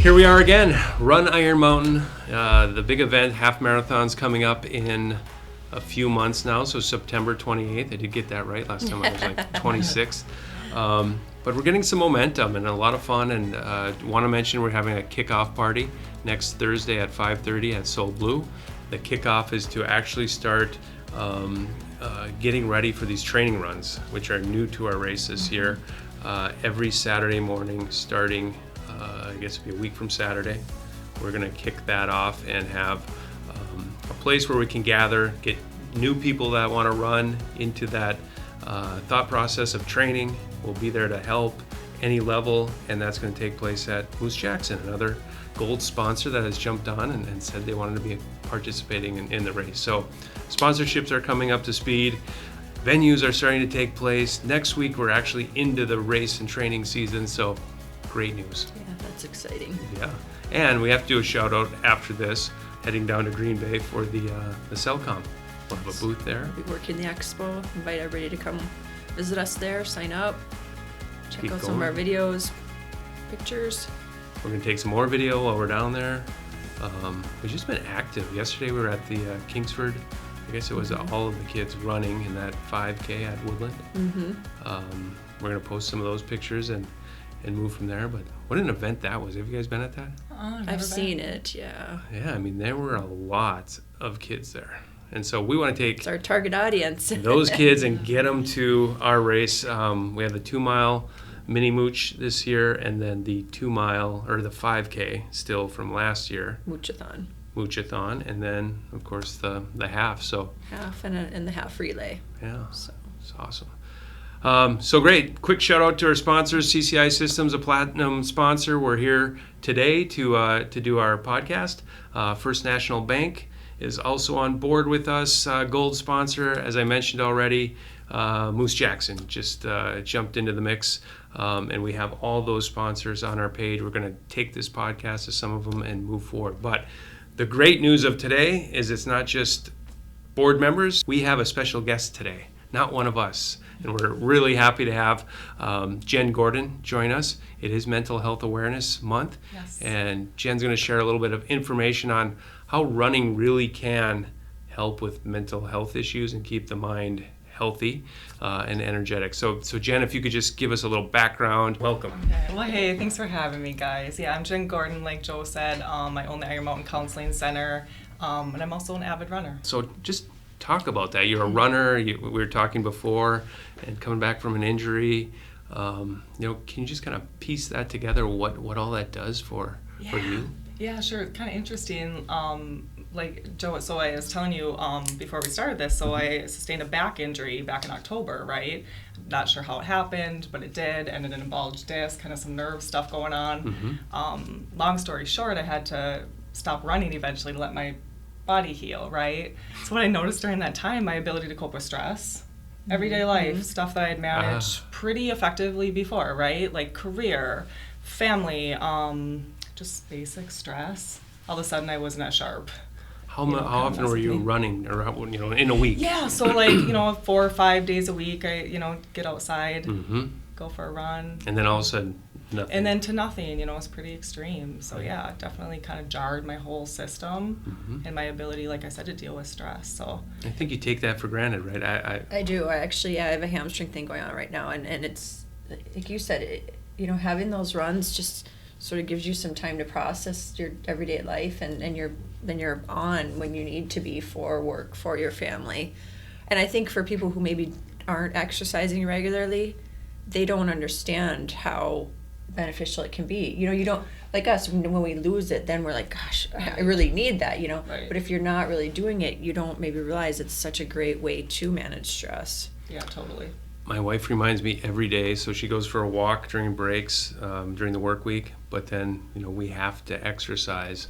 Here we are again, Run Iron Mountain, the big event, half marathon's coming up in a few months now, so September 28th. I did get that right. Last time I was like 26th. But we're getting some momentum and a lot of fun, and want to mention we're having a kickoff party next Thursday at 5:30 at Soul Blue. The kickoff is to actually start getting ready for these training runs, which are new to our race this year. Every Saturday morning starting, I guess it'll be a week from Saturday, we're going to kick that off and have a place where we can gather, get new people that want to run into that thought process of training. We'll be there to help any level, and that's going to take place at Moose Jackson, another gold sponsor that has jumped on and said they wanted to be participating in the race. So sponsorships are coming up to speed. Venues are starting to take place. Next week, we're actually into the race and training season, so great news. Yeah, that's exciting. Yeah, and we have to do a shout out after this, heading down to Green Bay for the Cellcom. We'll have a booth there. We'll be working the expo, invite everybody to come visit us there, sign up, check out some of our videos, pictures. We're going to take some more video while we're down there. We've just been active. Yesterday we were at the Kingsford. I guess it was all of the kids running in that 5K at Woodland. We're going to post some of those pictures and move from there. But what an event that was. Have you guys been at that? I've seen it, yeah. Yeah, I mean, there were a lot of kids there. And so we want to take it's our target audience. those kids and get them to our race. We have the 2-mile mini mooch this year, and then the 2-mile or the 5K still from last year. Moochathon, and then of course the half. So half and the half relay. Yeah, so it's awesome. So great. Quick shout out to our sponsors. CCI Systems, a platinum sponsor. We're here today to do our podcast. First National Bank is also on board with us, gold sponsor. As I mentioned already, Moose Jackson just jumped into the mix, and we have all those sponsors on our page. We're going to take this podcast to some of them and move forward. But the great news of today is it's not just board members. We have a special guest today, not one of us. And we're really happy to have Jen Gordon join us. It is Mental Health Awareness Month. Yes. And Jen's going to share a little bit of information on how running really can help with mental health issues and keep the mind healthy and energetic. So Jen, if you could just give us a little background. Welcome. Okay. Well, hey, thanks for having me, guys. Yeah, I'm Jen Gordon, like Joe said. I own the Iron Mountain Counseling Center, and I'm also an avid runner. So just talk about that. You're a runner. We were talking before, and coming back from an injury. Can you just kind of piece that together? What all that does for you? Yeah, sure. Kind of interesting. Like Joe, so I was telling you before we started this, so I sustained a back injury back in October, right? Not sure how it happened, but it did. Ended in a bulged disc, kind of some nerve stuff going on. Long story short, I had to stop running eventually to let my body heal, right? So what I noticed during that time, my ability to cope with stress, everyday life, stuff that I had managed pretty effectively before, right? Like career, family, just basic stress. All of a sudden I wasn't as sharp. How often were you running around, in a week? Yeah, so like, 4 or 5 days a week, I, get outside, go for a run. And then all of a sudden, nothing. And then to nothing, it's pretty extreme. So yeah, it definitely kind of jarred my whole system and my ability, like I said, to deal with stress. So I think you take that for granted, right? I do. I have a hamstring thing going on right now, and it's, like you said, having those runs just sort of gives you some time to process your everyday life, and then you're on when you need to be for work, for your family. And I think for people who maybe aren't exercising regularly, they don't understand how beneficial it can be. You don't, like us, when we lose it, then we're like, gosh, I really need that, Right. But if you're not really doing it, you don't maybe realize it's such a great way to manage stress. Yeah, totally. My wife reminds me every day, so she goes for a walk during breaks, during the work week, but then, we have to exercise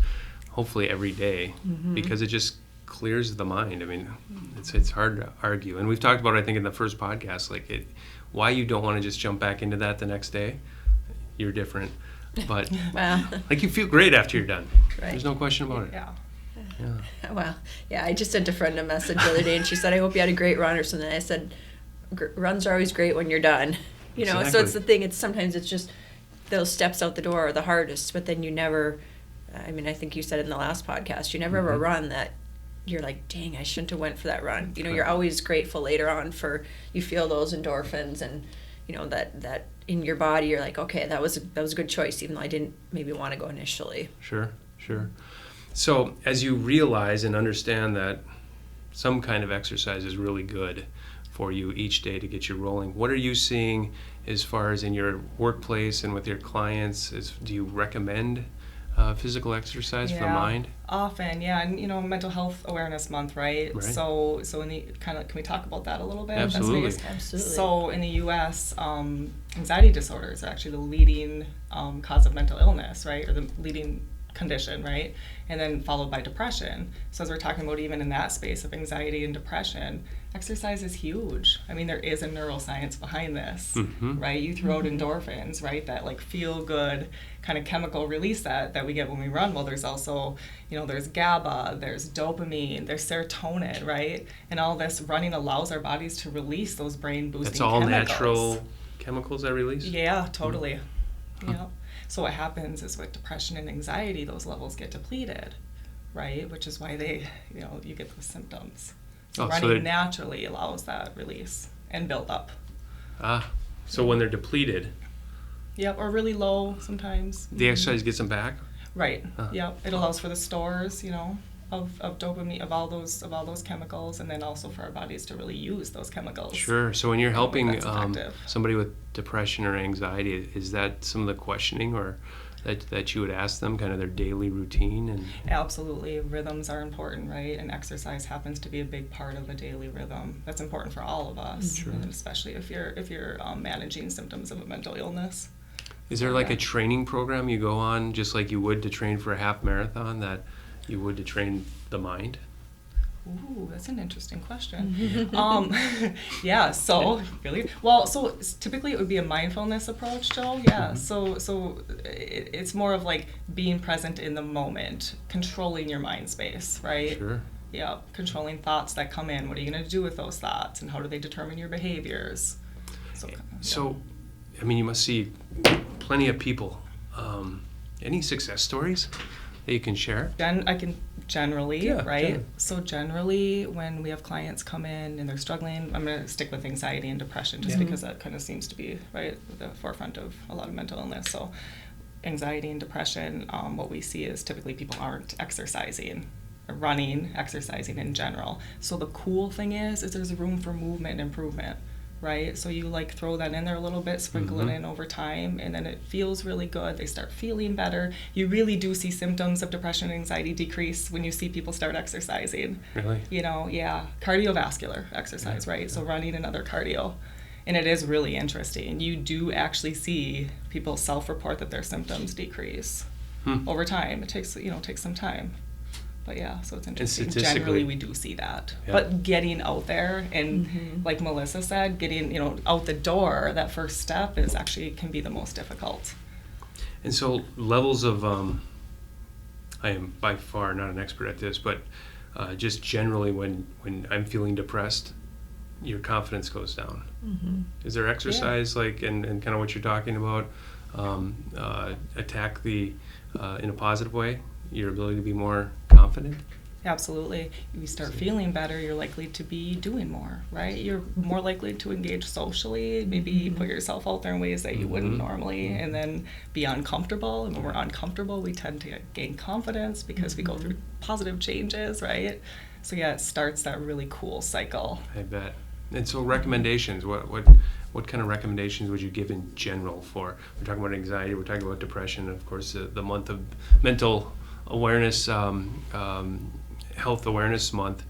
hopefully every day because it just clears the mind. I mean, it's hard to argue. And we've talked about it, I think, in the first podcast, why you don't want to just jump back into that the next day. You're different. But you feel great after you're done. Right. There's no question about it. Yeah. Well, yeah, I just sent a friend a message the other day, and she said, I hope you had a great run or something. I said, runs are always great when you're done. So Exactly. it's the thing, sometimes it's just those steps out the door are the hardest, but then you never, I mean, I think you said in the last podcast, you never have a run that you're like, dang, I shouldn't have went for that run. You know, you're always grateful later on for, you feel those endorphins and, you know, that in your body, you're like, okay, that was a good choice, even though I didn't maybe want to go initially. Sure. So as you realize and understand that some kind of exercise is really good for you each day to get you rolling, what are you seeing as far as in your workplace and with your clients? Do you recommend physical exercise for the mind? Often, yeah. And, you know, Mental Health Awareness Month, right? So in the kind of, can we talk about that a little bit? Absolutely. Absolutely. So in the U.S., anxiety disorders are actually the leading cause of mental illness, right? Or the leading condition, right? And then followed by depression. So as we're talking about even in that space of anxiety and depression, exercise is huge. I mean, there is a neuroscience behind this, right? You throw out endorphins, right? That like feel good kind of chemical release that we get when we run. Well, there's also, you know, there's GABA, there's dopamine, there's serotonin, right? And all this running allows our bodies to release those brain boosting chemicals. That's all natural chemicals that release? Yeah, totally. Yeah. So what happens is with depression and anxiety, those levels get depleted, right? Which is why you get those symptoms. So running naturally allows that release and build up. So when they're depleted. Yep, or really low sometimes. The exercise gets them back? Right, yep. It allows for the stores, you know, of dopamine, of all those chemicals, and then also for our bodies to really use those chemicals. Sure. So when you're helping somebody with depression or anxiety, is that some of the questioning or that you would ask them, kind of their daily routine? And absolutely, rhythms are important, right? And exercise happens to be a big part of a daily rhythm. That's important for all of us, and especially if you're managing symptoms of a mental illness. Is there like a training program you go on, just like you would to train for a half marathon, that you would to train the mind? Ooh, that's an interesting question. Yeah, so really, well, so typically it would be a mindfulness approach, Joe. Yeah, so it's more of like being present in the moment, controlling your mind space, right? Sure. Yeah, controlling thoughts that come in. What are you going to do with those thoughts, and how do they determine your behaviors? So, I mean, you must see plenty of people. Any success stories that you can share? I can generally, right? Yeah. So generally, when we have clients come in and they're struggling, I'm going to stick with anxiety and depression just because that kind of seems to be right at the forefront of a lot of mental illness. So anxiety and depression, what we see is typically people aren't exercising, running, exercising in general. So the cool thing is there's room for movement and improvement. Right? So you like throw that in there a little bit, sprinkle it in over time, and then it feels really good. They start feeling better. You really do see symptoms of depression and anxiety decrease when you see people start exercising. Really? You know, yeah. Cardiovascular exercise, right? So running and other cardio. And it is really interesting. You do actually see people self-report that their symptoms decrease over time. It takes some time. But yeah, so it's interesting. Generally, we do see that. Yeah. But getting out there and, like Melissa said, getting out the door, that first step can be the most difficult. And so levels of, I am by far not an expert at this, but just generally when I'm feeling depressed, your confidence goes down. Is there exercise and kind of what you're talking about, attack in a positive way? Your ability to be more confident? Absolutely. If you start feeling better, you're likely to be doing more, right? You're more likely to engage socially, maybe put yourself out there in ways that you wouldn't normally, and then be uncomfortable. And when we're uncomfortable, we tend to gain confidence because we go through positive changes, right? So yeah, it starts that really cool cycle. I bet. And so recommendations, what kind of recommendations would you give in general for, we're talking about anxiety, we're talking about depression, and of course the month of mental awareness, health awareness month.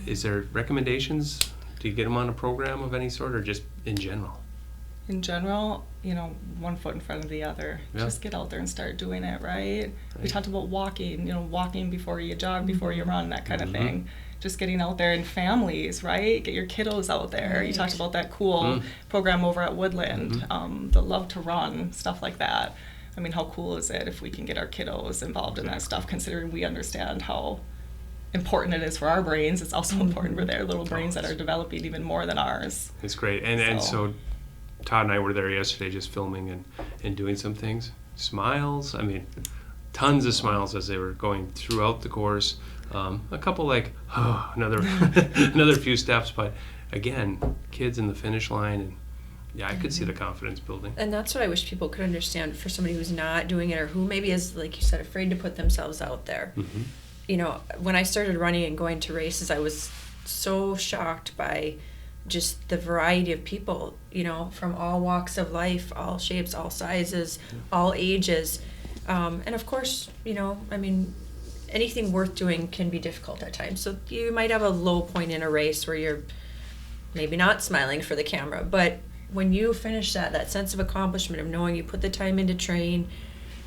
Is there recommendations? Do you get them on a program of any sort, or just in general? In general, one foot in front of the other. Yeah. Just get out there and start doing it, right? We talked about walking, walking before you jog, before you run, that kind of thing. Just getting out there in families, right? Get your kiddos out there. Right. You talked about that cool program over at Woodland, the Love to Run, stuff like that. I mean, how cool is it if we can get our kiddos involved in that stuff, considering we understand how important it is for our brains. It's also important for their little brains that are developing even more than ours. It's great. And so Todd and I were there yesterday just filming, and doing some things. Smiles, I mean, tons of smiles as they were going throughout the course. A couple like, oh, another another few steps, but again, kids in the finish line, and yeah, I could see the confidence building. And that's what I wish people could understand for somebody who's not doing it or who maybe is, like you said, afraid to put themselves out there. Mm-hmm. You know, when I started running and going to races, I was so shocked by just the variety of people, you know, from all walks of life, all shapes, all sizes, all ages. And of course, you know, I mean, anything worth doing can be difficult at times. So you might have a low point in a race where you're maybe not smiling for the camera, but when you finish that sense of accomplishment of knowing you put the time in to train,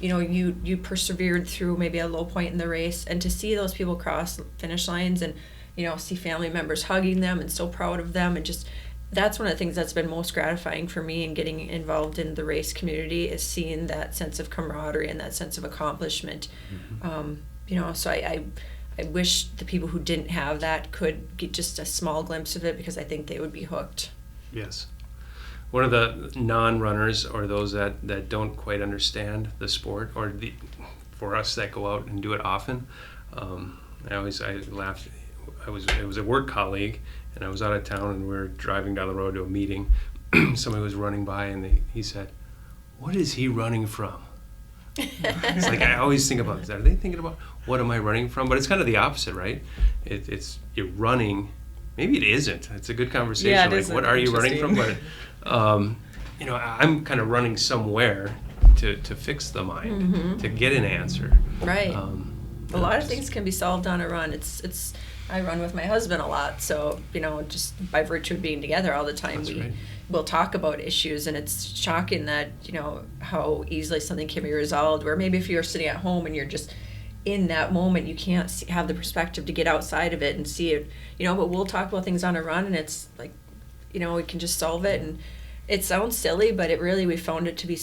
you know, you persevered through maybe a low point in the race, and to see those people cross finish lines and, you know, see family members hugging them and so proud of them, and just, that's one of the things that's been most gratifying for me in getting involved in the race community, is seeing that sense of camaraderie and that sense of accomplishment. Mm-hmm. You know, so I wish the people who didn't have that could get just a small glimpse of it, because I think they would be hooked. Yes. One of the non-runners, or those that don't quite understand the sport, or for us that go out and do it often, I laughed. It was a work colleague, and I was out of town, and we were driving down the road to a meeting. Somebody was running by, and he said, "What is he running from?" It's like, I always think about this. Are they thinking about, what am I running from? But it's kind of the opposite, right? It's you're running. Maybe it isn't. It's a good conversation. Yeah, it like, is what are you running from? But you know, I'm kind of running somewhere to fix the mind, to get an answer. Right. A lot of things can be solved on a run. It's I run with my husband a lot, so, you know, just by virtue of being together all the time, we'll talk about issues, and it's shocking that, you know, how easily something can be resolved, where maybe if you're sitting at home and you're just in that moment, you can't have the perspective to get outside of it and see it, you know, but we'll talk about things on a run, and it's like, you know, we can just solve it. And it sounds silly, but it really, we found it to be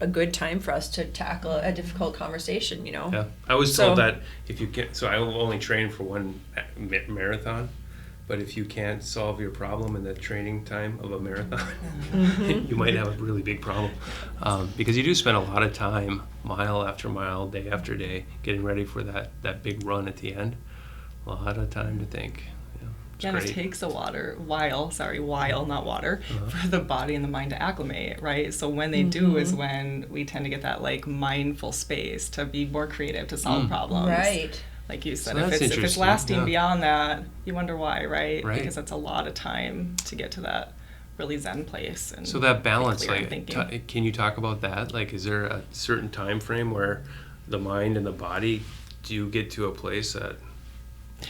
a good time for us to tackle a difficult conversation, you know. Yeah, I was told that if you can't, so I will only train for one marathon, but if you can't solve your problem in the training time of a marathon, you might have a really big problem, because you do spend a lot of time, mile after mile, day after day, getting ready for that big run at the end. A lot of time to think. Yeah, it takes a while, not water, for the body and the mind to acclimate, right? So when they do is when we tend to get that like mindful space to be more creative, to solve problems. Right. Like you said, So if it's lasting beyond that, you wonder why, right? Because that's a lot of time to get to that really zen place. And so that balance, like, can you talk about that? Like, is there a certain time frame where the mind and the body do get to a place that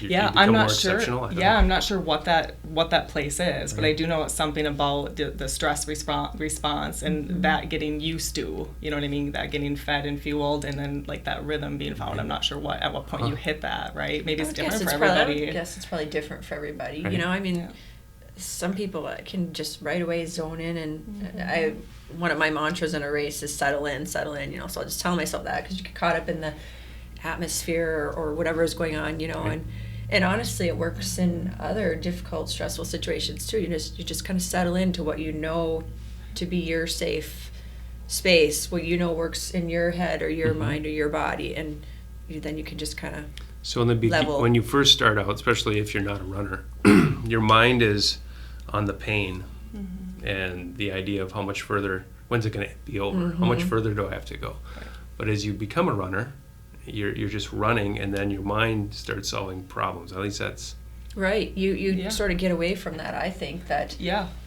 I'm not sure. I'm not sure what that place is, but I do know it's something about the stress response and that getting used to, you know what I mean, that getting fed and fueled, and then like that rhythm being found. I'm not sure at what point you hit that, right? Maybe it's different for everybody. I guess it's probably different for everybody. Right. You know, I mean, some people can just right away zone in, and one of my mantras in a race is settle in, you know, so I'll just tell myself that, because you get caught up in the atmosphere or whatever is going on, you know, and honestly, it works in other difficult, stressful situations too. You just kind of settle into what you know to be your safe space, what you know works in your head or your mind or your body, and then you can just kind of So in the beginning, when you first start out, especially if you're not a runner, your mind is on the pain and the idea of how much further, when's it going to be over? How much further do I have to go? Right. But as you become a runner, you're just running, and then your mind starts solving problems. At least that's right. You sort of get away from that. I think that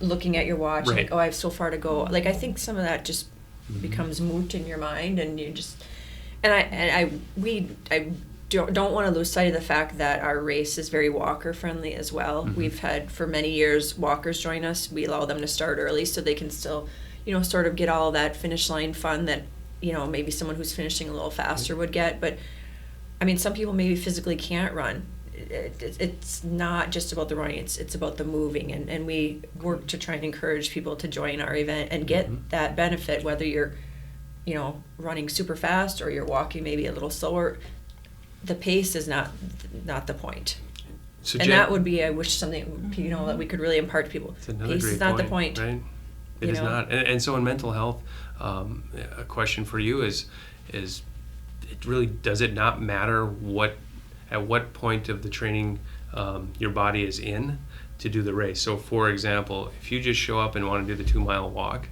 looking at your watch, like, oh, I have so far to go. Like, I think some of that just becomes moot in your mind, and you just I don't want to lose sight of the fact that our race is very walker friendly as well. We've had for many years walkers join us. We allow them to start early so they can still, you know, sort of get all that finish line fun that, you know, maybe someone who's finishing a little faster would get. But I mean, some people maybe physically can't run. It's not just about the running, it's about the moving, and we work to try and encourage people to join our event and get that benefit, whether you're, you know, running super fast or you're walking maybe a little slower. The pace is not the point. So that would be, I wish, something, you know, that we could really impart to people. Pace is not the point. Right? It is not. And so in mental health, a question for you is it really, does it not matter at what point of the training your body is in to do the race? So for example, if you just show up and want to do the 2-mile walk,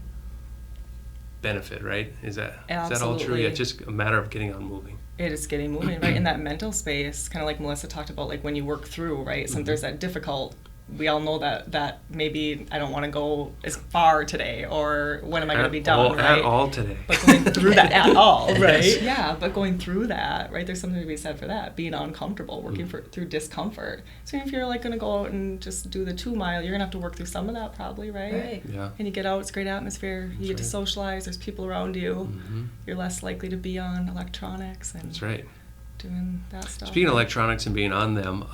benefit, right? Is that all true? Yeah, it's just a matter of getting on moving. It is getting moving, right? In that mental space, kind of like Melissa talked about, like when you work through, right? So there's that difficult, we all know that maybe I don't want to go as far today, or when am I going to be done, right? At all today. But going through that at all, right? Yes. Yeah, but going through that, right? There's something to be said for that, being uncomfortable, working through discomfort. So if you're like going to go out and just do the 2-mile, you're going to have to work through some of that probably, right? Right. Yeah. And you get out, it's great atmosphere, you get to socialize, there's people around you, you're less likely to be on electronics and That's right. doing that stuff. Speaking of electronics and being on them,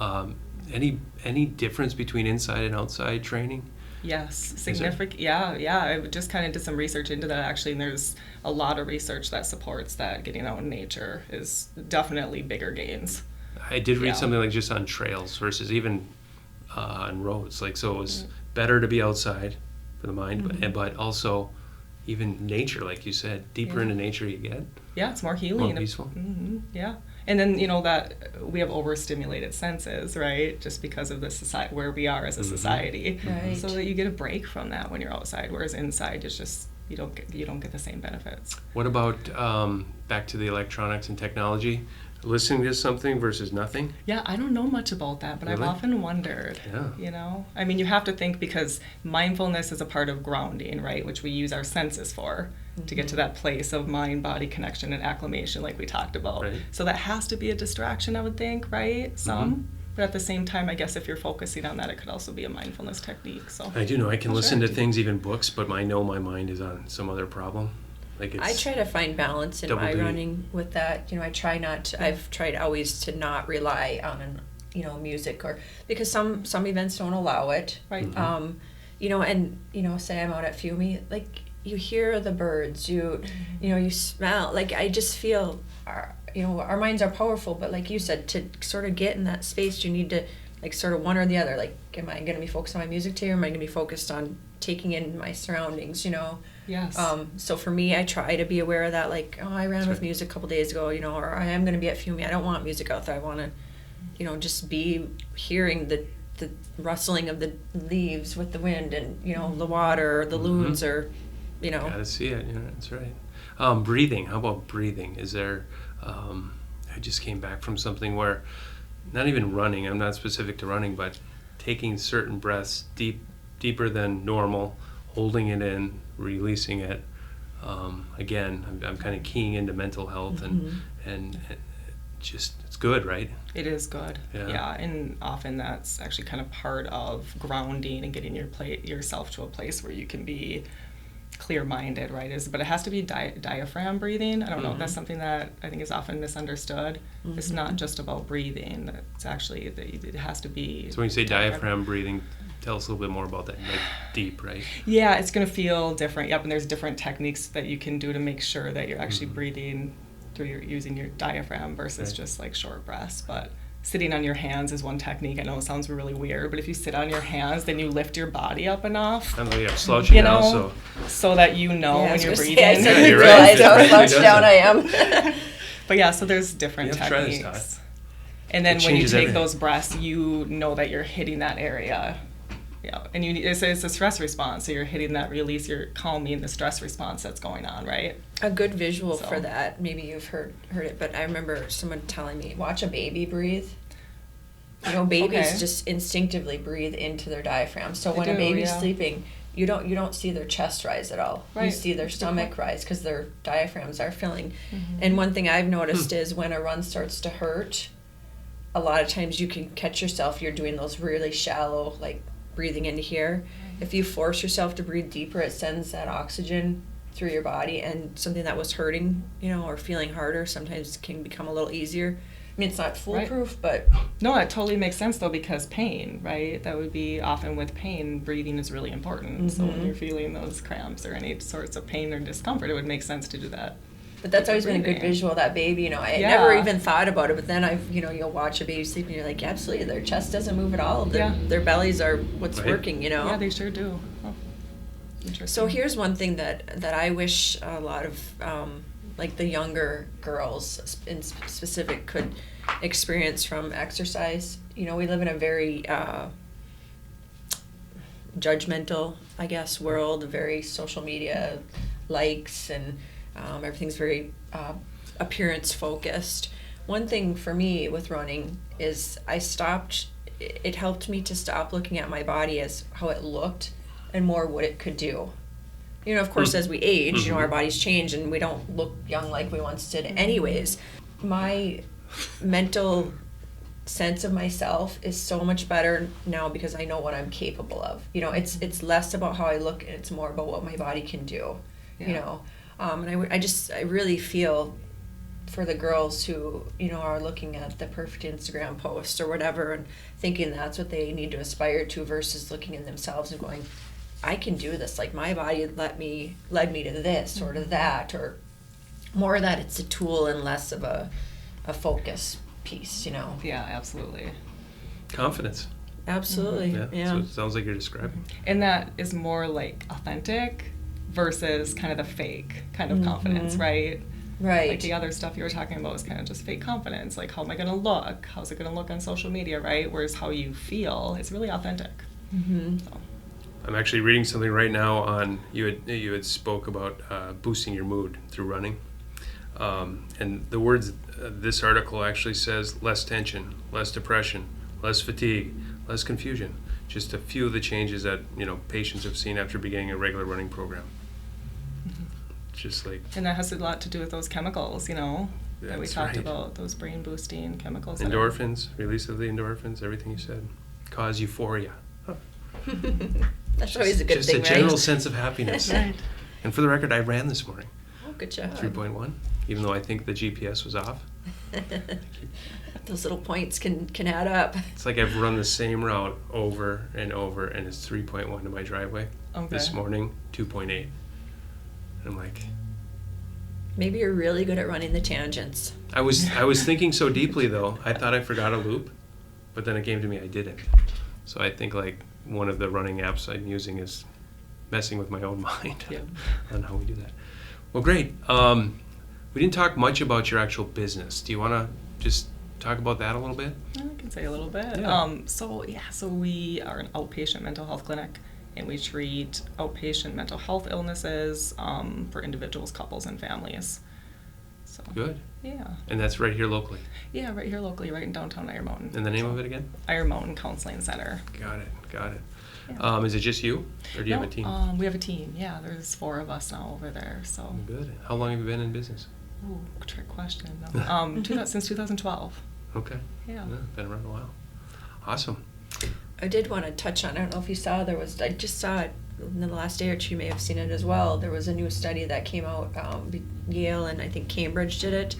any difference between inside and outside training? Yes, significant. Yeah. I just kind of did some research into that actually, and there's a lot of research that supports that getting out in nature is definitely bigger gains. I did read something like just on trails versus even on roads. Like, so it was better to be outside for the mind, but also even nature, like you said, deeper into nature you get. Yeah, it's more healing. More peaceful. Yeah. And then, that we have overstimulated senses, right? Just because of the society, where we are as a society. Right. So that you get a break from that when you're outside, whereas inside it's just, you don't get the same benefits. What about, back to the electronics and technology, listening to something versus nothing? Yeah, I don't know much about that, but Really? I've often wondered, I mean, you have to think, because mindfulness is a part of grounding, right? Which we use our senses for to get to that place of mind-body connection and acclimation like we talked about. Right. So that has to be a distraction, I would think, right? Some. But at the same time, I guess if you're focusing on that, it could also be a mindfulness technique. So I do know I can listen to things, even books, but I know my mind is on some other problem. Like I try to find balance in double my duty. running with that. I try not to, I've tried always to not rely on, music, or because some events don't allow it. Right. Say I'm out at Fiume, like you hear the birds, you smell, like I just feel our minds are powerful, but like you said, to sort of get in that space, you need to like sort of one or the other. Like, am I going to be focused on my music today, or am I going to be focused on taking in my surroundings, Yes. So for me, I try to be aware of that. Like, I ran with music a couple days ago, or I am going to be at Fiume. I don't want music out there. I want to, just be hearing the rustling of the leaves with the wind, and the water, or the loons, or Gotta see it. Yeah, that's right. Breathing. How about breathing? Is there? I just came back from something where, not even running. I'm not specific to running, but taking certain breaths deeper than normal, holding it in, releasing it. Again, I'm kind of keying into mental health and just it's good, right? It is good. Yeah, and often that's actually kind of part of grounding and getting yourself to a place where you can be clear-minded, right? But it has to be diaphragm breathing. I don't know if that's something that I think is often misunderstood. It's not just about breathing. It's actually, it has to be... So when you say diaphragm breathing, tell us a little bit more about that, like deep, right? Yeah, it's going to feel different. Yep, and there's different techniques that you can do to make sure that you're actually breathing through using your diaphragm versus just like short breaths. But sitting on your hands is one technique. I know it sounds really weird, but if you sit on your hands, then you lift your body up enough. I know you're slouching now, so that when you're breathing. I Yeah, you're realize right. how slouched down I am. But yeah, so there's different You have to try this, techniques. Todd. And then It when you changes take everything. those breaths, you know that you're hitting that area. Yeah, and it's a stress response. So you're hitting that release. You're calming the stress response that's going on, right? A good visual So. for that, maybe you've heard it, but I remember someone telling me, watch a baby breathe. Babies just instinctively breathe into their diaphragm. So when a baby's sleeping, you don't see their chest rise at all. Right. You see their stomach rise because their diaphragms are filling. And one thing I've noticed is when a run starts to hurt, a lot of times you can catch yourself, you're doing those really shallow, like breathing into here. If you force yourself to breathe deeper, it sends that oxygen through your body, and something that was hurting, or feeling harder sometimes can become a little easier. I mean, it's not foolproof, but... No, it totally makes sense, though, because pain, right? That would be often with pain, breathing is really important. So when you're feeling those cramps or any sorts of pain or discomfort, it would make sense to do that. But that's always been a good visual, that baby, I never even thought about it, but then you'll watch a baby sleep and you're like, absolutely, their chest doesn't move at all. Their bellies are what's working, Yeah, they sure do. Oh. Interesting. So here's one thing that I wish a lot of like the younger girls in specific could experience from exercise. You know, we live in a very judgmental, I guess, world, very social media likes, and everything's very appearance focused. One thing for me with running is it helped me to stop looking at my body as how it looked and more what it could do. You know, of course, as we age, you know, our bodies change and we don't look young like we once did anyways. My mental sense of myself is so much better now because I know what I'm capable of. You know, it's less about how I look and it's more about what my body can do, you know. And I really feel for the girls who, you know, are looking at the perfect Instagram post or whatever and thinking that's what they need to aspire to versus looking in themselves and going, I can do this. Like, my body led me to this or to that, or more that it's a tool and less of a focus piece, you know. Yeah, absolutely. Confidence. Absolutely. Yeah. Yeah. So it sounds like you're describing. And that is more like authentic versus kind of the fake kind of confidence, right? Right. Like the other stuff you were talking about was kind of just fake confidence. Like, how am I going to look? How's it going to look on social media, right? Whereas how you feel is really authentic. So. I'm actually reading something right now on you had spoke about boosting your mood through running, and the words this article actually says less tension, less depression, less fatigue, less confusion. Just a few of the changes that, you know, patients have seen after beginning a regular running program. Just like, and that has a lot to do with those chemicals, you know, that we That's talked right. about, those brain boosting chemicals. that are- endorphins, release of the endorphins, everything you said, cause euphoria. That's always a good Just thing, a general right? sense of happiness. Right. And for the record, I ran this morning, Oh, good job. 3.1, even though I think the GPS was off. Those little points can add up. It's like I've run the same route over and over, and it's 3.1 to my driveway. Okay. This morning, 2.8. And I'm like, Maybe you're really good at running the tangents. I was thinking so deeply though. I thought I forgot a loop, but then it came to me I didn't. So I think like one of the running apps I'm using is messing with my own mind Yeah. on how we do that. Well, great. We didn't talk much about your actual business. Do you want to just talk about that a little bit? I can say a little bit. Yeah. So we are an outpatient mental health clinic, and we treat outpatient mental health illnesses for individuals, couples, and families. So Good. yeah, And that's right here locally. yeah, right here locally, right in downtown Iron Mountain. And the name of it again? Iron Mountain Counseling Center. Got it. Yeah. Is it just you, or do you have a team? We have a team. Yeah, there's 4 of us now over there. So. Good. How long have you been in business? Ooh, trick question. Since 2012. Okay. Yeah. Been around a while. Awesome. I did want to touch on, I don't know if you saw, I just saw it in the last day or two, you may have seen it as well. There was a new study that came out, Yale and I think Cambridge did it,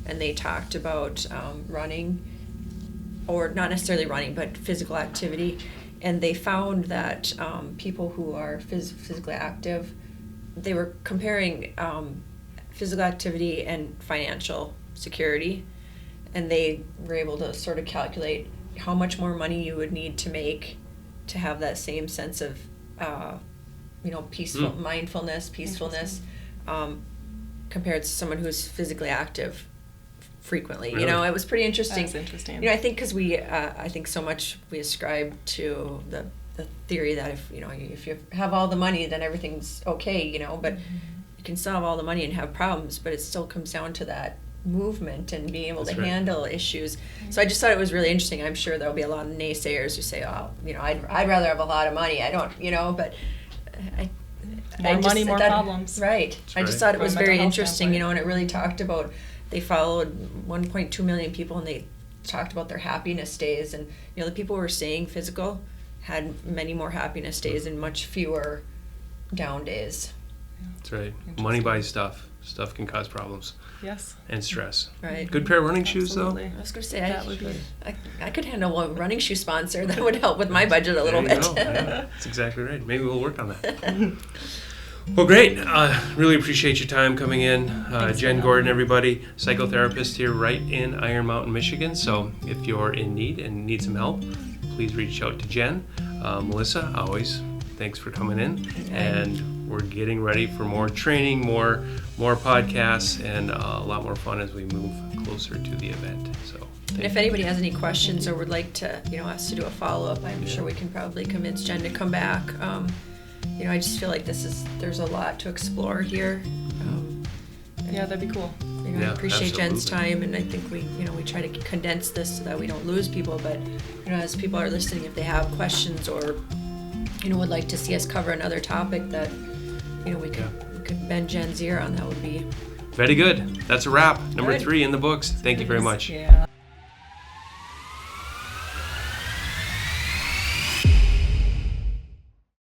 and they talked about running, or not necessarily running, but physical activity. And they found that people who are physically active, they were comparing physical activity and financial security, and they were able to sort of calculate how much more money you would need to make to have that same sense of peaceful mindfulness, peacefulness, compared to someone who's physically active frequently. Really? You know, it was pretty interesting. That's interesting. You know, I think because I think so much we ascribe to the theory that if you have all the money, then everything's okay. You know, but you can still have all the money and have problems, but it still comes down to that movement and being able That's to right. handle issues. So I just thought it was really interesting. I'm sure there'll be a lot of naysayers who say, "Oh, I'd rather have a lot of money. I don't, but More money, more problems. Right. That's I just right. thought it From was a mental very health interesting, standpoint. and it really talked about, they followed 1.2 million people, and they talked about their happiness days, and the people who were staying physical had many more happiness days and much fewer down days. That's right. Interesting. Money buys stuff. Stuff can cause problems Yes. and stress. Right. Good pair of running shoes, though. Absolutely. I was going to say, That would be- I could handle a running shoe sponsor. That would help with my budget a little There you bit. go. Yeah, that's exactly right. Maybe we'll work on that. Well, great. Really appreciate your time coming in. Jen Gordon, everybody, psychotherapist here right in Iron Mountain, Michigan. So if you're in need and need some help, please reach out to Jen. Melissa, always thanks for coming in. And we're getting ready for more training, more podcasts, and a lot more fun as we move closer to the event. So. And if anybody has any questions or would like to, us to do a follow-up, I'm sure we can probably convince Jen to come back. I just feel like there's a lot to explore here. Yeah, that'd be cool. I appreciate Jen's time, and I think we try to condense this so that we don't lose people. But as people are listening, if they have questions or would like to see us cover another topic that we could bend Jen's ear on, that would be very good. That's a wrap. Number Good. 3 in the books. Thank you very much. Yeah.